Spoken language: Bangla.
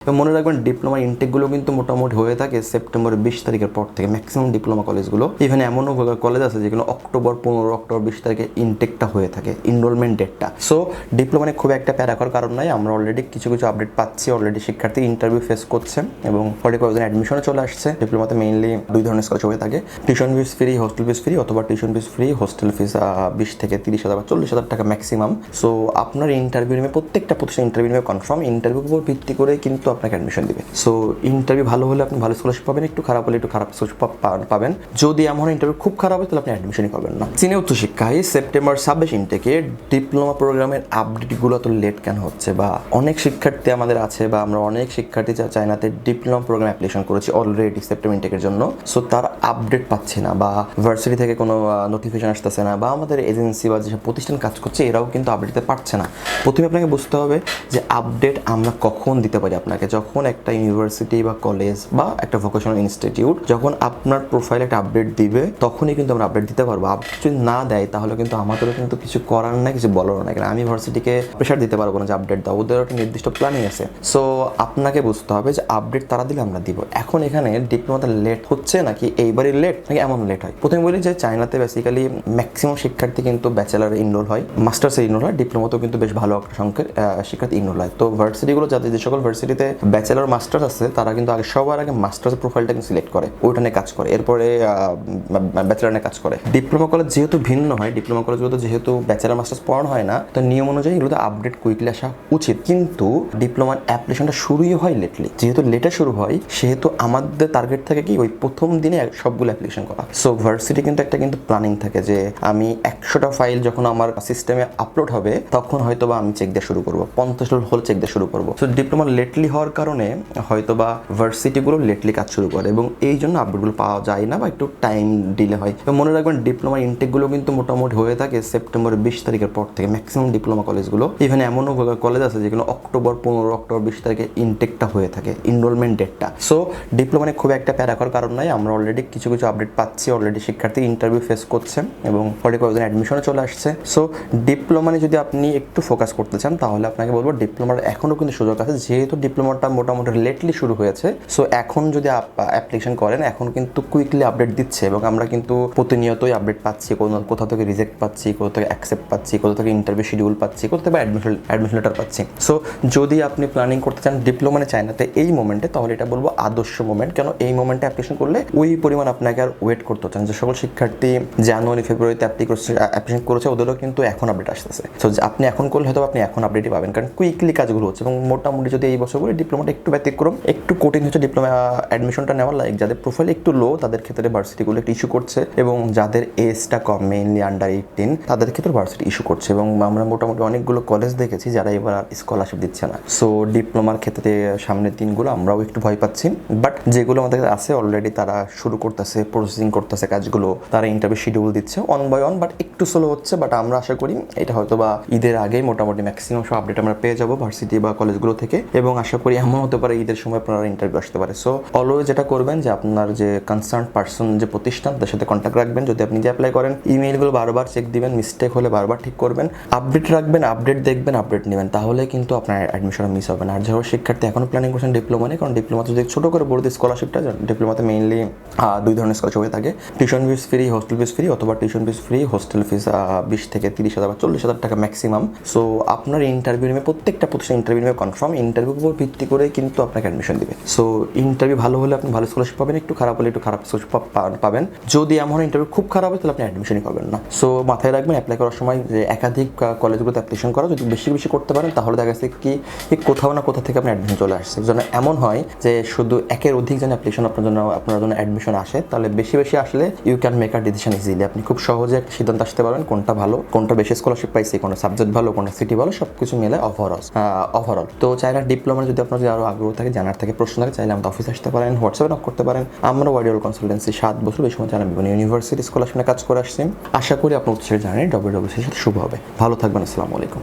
মনে রাখবেন ডিপ্লোমা ইনটেকগুলো কিন্তু মোটামুটি হয়ে থাকে সেপ্টেম্বর 20 তারিখের পর থেকে ম্যাক্সিমাম ডিপ্লোমা কলেজগুলো। ইভেন এমনও কলেজ আছে যেগুলো অক্টোবর 20 20 তারিখে ইনটেকটা হয়ে থাকে, এনরোলমেন্ট ডেটটা। সো ডিপ্লোমা নিয়ে খুব একটা প্যারা করার কারণ নাই, আমরা অলরেডি কিছু আপডেট পাচ্ছি। অলরেডি শিক্ষার্থী ইন্টারভিউ ফেস করছে এবং অলরেডি কয়েকজন অ্যাডমিশনে চলে আসছে। ডিপ্লোমাতে মেইনলি দুই ধরনের স্কলারশিপ হয়ে থাকে, tuition fees free, hostel fees free, অথবা tuition fees free, hostel fees 20 থেকে 30,000 বা 40,000 টাকা ম্যাক্সিমাম। সো আপনার ইন্টারভিউ নেবে, প্রত্যেকটা প্রতিষ্ঠান ইন্টারভিউ নেবে কনফার্ম, ইন্টারভিউর উপর ভিত্তি করে কিন্তু আপনাকে অ্যাডমিশন দিবে। সো ইন্টারভিউ ভালো হলে আপনি ভালো স্কলারশিপ পাবেন, একটু খারাপ হলে একটু খারাপ স্কলারশিপ পাবেন। যদি এমন ইন্টারভিউ খুব খারাপ হয় তাহলে আপনি অ্যাডমিশনই পাবেন না। চীনে উচ্চশিক্ষায় সেপ্টেম্বর 26 ইনটেকে ডিপ্লোমা প্রোগ্রামের আপডেটগুলো তো লেট কেন হচ্ছে, বা অনেক শিক্ষার্থী আমাদের আছে বা আমরা অনেক শিক্ষার্থী চায়নাতে ডিপ্লোমা প্রোগ্রাম অ্যাপ্লিকেশন করেছি অলরেডি সেপ্টেম্বর ইনটেকের জন্য। সো তার আপডেট পাচ্ছে না, বা ভার্সিটি থেকে কোনো নোটিফিকেশন আসতেছে না, বা আমাদের এজেন্সি বা যেসব প্রতিষ্ঠান কাজ করছে এরাও কিন্তু আপডেট দিতে পারছে না। প্রথমে আপনাকে বুঝতে হবে যে আপডেট আমরা কখন দিতে পারি আপনাকে, যখন একটা ইউনিভার্সিটি বা কলেজ বা একটা ভোকেশনাল ইনস্টিটিউট যখন আপনার প্রোফাইলে একটা আপডেট দিবে তখনই কিন্তু আমরা আপডেট দিতে পারবো। আপডেট যদি না দেয় তাহলে কিন্তু আমাদেরও কিন্তু কিছু করার নাই, কিছু বলার নাই, কারণ আমি ভার্সিটিকে প্রেশার দিতে পারবো না যে আপডেট দাও, ওদের একটা নির্দিষ্ট প্ল্যানিং আছে। সো আপনাকে বুঝতে হবে যে আপডেট তারা দিলে আমরা দিব। এখন এখানে ডিপ্লোমাতে লেট হচ্ছে নাকি এইবারই লেট নাকি এমন লেট হয়। প্রথমে বলি যে চায়নাতে বেসিক্যালি ম্যাক্সিমাম শিক্ষার্থী কিন্তু ব্যাচেলার ইনরোল হয়, মাস্টার্সে ইনরোল হয়, ডিপ্লোমাতেও কিন্তু বেশ ভালো একটা সংখ্যক শিক্ষার্থী ইনরোল হয়। তো ভার্সিটিগুলো যাদের যে সকল ভার্সিটিতে ব্যাচেলার মাস্টার্স আছে তারা কিন্তু সবার আগে মাস্টার্সের প্রোফাইলটা কিন্তু সিলেক্ট করে, ওইটা নিয়ে কাজ করে, এরপরে ব্যাচেলার নিয়ে কাজ করে। ডিপ্লোমা কলেজ যেহেতু ভিন্ন হয়, ডিপ্লোমা কলেজগুলোতে যেহেতু ব্যাচেলার মাস্টার্স পড়ানো হয় না, তো নিয়ম অনুযায়ী এগুলোতে আপডেট কুইকলি আসা উচিত। কিন্তু ডিপ্লোমার অ্যাপ্লিকেশনটা শুরুই হয় লেটলি, যেহেতু লেটে শুরু হয় সেহেতু আমাদের টার্গেট থাকে কি ওই প্রথম দিনে সবগুলো অ্যাপ্লিকেশন করা। সো ভার্সিটি কিন্তু একটা প্ল্যানিং থাকে যে আমি 100টা ফাইল যখন আমার সিস্টেমে আপলোড হবে তখন হয়তো বা আমি চেক দিয়ে শুরু করবো, 50টা হল চেক দিয়ে শুরু করবো। সো ডিপ্লোমা লেটলি হওয়ার কারণে হয়তো বা ভার্সিটিগুলো লেটলি কাজ শুরু করে এবং এই জন্য আপডেটগুলো পাওয়া যায় না বা একটু টাইম ডিলে হয়। এবং মনে রাখবেন ডিপ্লোমা ইনটেকগুলো কিন্তু মোটামুটি হয়ে থাকে সেপ্টেম্বর 20 তারিখের পর থেকে ম্যাক্সিমাম ডিপ্লোমা কলেজগুলো। ইভেন এমনও কলেজ আছে যেগুলো অক্টোবর 20 20 তারিখে ইনটেকটা হয়ে থাকে, এনরোলমেন্ট ডেটটা। সো ডিপ্লোমা নিয়ে খুব একটা প্যারা করার কারণ নাই, আমরা অলরেডি কিছু আপডেট পাচ্ছি। অলরেডি শিক্ষার্থী ইন্টারভিউ ফেস করছে এবং অলরেডি কয়েকজন অ্যাডমিশনে চলে আসছে। সো ডিপ্লোমা নিয়ে যদি আপনি একটু ফোকাস করতে চান তাহলে আপনাকে বলবো ডিপ্লোমার এখনও কিন্তু সুযোগ আছে, যেহেতু ডিপ্লোমাটা মোটামুটি লেটলি শুরু হয়েছে। সো এখন যদি অ্যাপ্লিকেশন করেন এখন কিন্তু কুইকলি আপডেট দিচ্ছে এবং আমরা কিন্তু প্রতিনিয়তই আপডেট পাচ্ছি, কোথাও থেকে রিজেক্ট পাচ্ছি, কোথাও থেকে অ্যাকসেপ্ট পাচ্ছি, কোথাও থেকে ইন্টারভিউ শিডিউল পাচ্ছি, কোথাও থেকে অ্যাডমিশন লেটার পাচ্ছি। সো যদি আপনি প্ল্যানিং করতে চান ডিপ্লোমা চায়নাতে এই মোমেন্টে, তাহলে এটা বলবো আদর্শ মোমেন্ট। কেন এই মোমেন্টে অ্যাপ্লিকেশন করলে ওই পরিমাণ আপনাকে আর ওয়েট করতে চান। যে সকল শিক্ষার্থী জানুয়ারি ফেব্রুয়ারিতে অ্যাপ্লিকেশন করেছে ওদেরও কিন্তু এখন আপডেট আসতেছে। সো আপনি এখন করলে হয়তো আপনি এখন আপডেটই পাবেন, কারণ কুইকলি কাজগুলো হচ্ছে। এবং মোটামুটি যদি এই বছরগুলো ডিপ্লোমাটা একটু ব্যতিক্রম, একটু কঠিন হচ্ছে ডিপ্লোমা অ্যাডমিশনটা নেওয়ার লাইক যাদের প্রোফাইল একটু লো তাদের ক্ষেত্রে ভার্সিটিগুলো একটু ইস্যু করছে, এবং যাদের এজটা কম মেইনলি আন্ডার 18 তাদের ক্ষেত্রে ভার্সিটি ইস্যু করছে। এবং আমরা মোটামুটি অনেকগুলো কলেজ দেখেছি যারা এবার স্কলারশিপ দিচ্ছে না। সো ডিপ্লোমার ক্ষেত্রে সামনের দিনগুলো আমরাও একটু ভয় পাচ্ছি, বাট যেগুলো আমাদের আছে অলরেডি তারা শুরু করতেছে, প্রসেসিং করতেছে কাজগুলো, তারা ইন্টারভিউ শিডিউল দিচ্ছে অন বাই অন, বাট একটু স্লো হচ্ছে। বাট আমরা আশা করি এটা হয়তো বা ঈদের আগেই মোটামুটি ম্যাক্সিমাম সব আপডেট আমরা পেয়ে যাবো ভার্সিটি বা কলেজগুলো থেকে, এবং আশা করি এমন হতে পারে ঈদের সময় আপনারা ইন্টারভিউ আসতে পারে। সো অলওয়েজ যেটা করবেন যে আপনার যে কনসার্ন পার্সন যে প্রতিষ্ঠান তাদের সাথে কন্ট্যাক্ট রাখবেন। যদি আপনি যে অ্যাপ্লাই করেন ইমেইলগুলো বারবার চেক দিবেন, মিস্টেক হলে বারবার ঠিক করবেন, আপডেট রাখবেন, আপডেট দেখবেন, আপডেট নেবেন, তাহলে কিন্তু আপনার অ্যাডমিশন মিস হবে না। আর যারা শিক্ষার্থী এখনো প্ল্যানিং করছেন ডিপ্লোমা নিয়ে, কারণ ডিপ্লোমাতে যদি ছোটো করে বলে দিই স্কলারশিপটা, ডিপ্লোমাতে মেইনলি দুই ধরনের স্কলারশিপ হয়ে থাকে, tuition fees free, hostel fees free, অথবা tuition fees free, hostel fees 20 থেকে 30,000 বা 40,000 টাকা ম্যাক্সিমাম। সো আপনার ইন্টারভিউ নেবে, প্রত্যেকটা প্রতিষ্ঠান ইন্টারভিউ নেবে কনফার্ম, ইন্টারভিউর উপর ভিত্তি করে কিন্তু আপনাকে অ্যাডমিশন দিবে। সো ইন্টারভিউ ভালো হলে আপনি ভালো স্কলারশিপ পাবেন, একটু খারাপ হলে একটু খারাপ স্কলারশিপ পাবেন। যদি এমন ইন্টারভিউ খুব খারাপ হয় তাহলে আপনি অ্যাডমিশনই পাবেন না। সো মাথায় রাখবেন অ্যাপ্লাই করার সময় যে একাধিক কলেজগুলোতে অ্যাপ্লিকেশন করা, যদি বেশি করতে পারেন তাহলে দেখা যাচ্ছে কি কোথাও না কোথা থেকে আপনার অ্যাডমিশন চলে আসছে। যেন এমন হয় যে শুধু একের অধিক যেন অ্যাপ্লিকেশন আপনার জন্য অ্যাডমিশন আসে, তাহলে বেশি আসলে you can make a decision easily. আপনি খুব সহজে একটা সিদ্ধান্ত আসতে পারবেন কোনটা ভালো, কোনটা বেশি স্কলারশিপ পাইছে, কোনটা সাবজেক্ট ভালো, কোনটা সিটি ভালো, সব কিছু মিলে ওভারঅল। তো চাইলে ডিপ্লোমা যদি আপনার আরও আগ্রহ থাকে, জানার থাকে, প্রশ্ন থাকে, চাইলে আমাদের অফিসে আসতে পারেন, হোয়াটসঅ্যাপে নক করতে পারেন। আমরা ওয়াইডিওর কনসালটেন্সি 7 বছর এই সময় যারা বিভিন্ন ইউনিভার্সিটি স্কলারশিপে কাজ করে আসছি। আশা করি আপনার উৎসাহের জার্নি WWCর সাথে শুভ হবে। ভালো থাকবেন, আসসালামু আলাইকুম।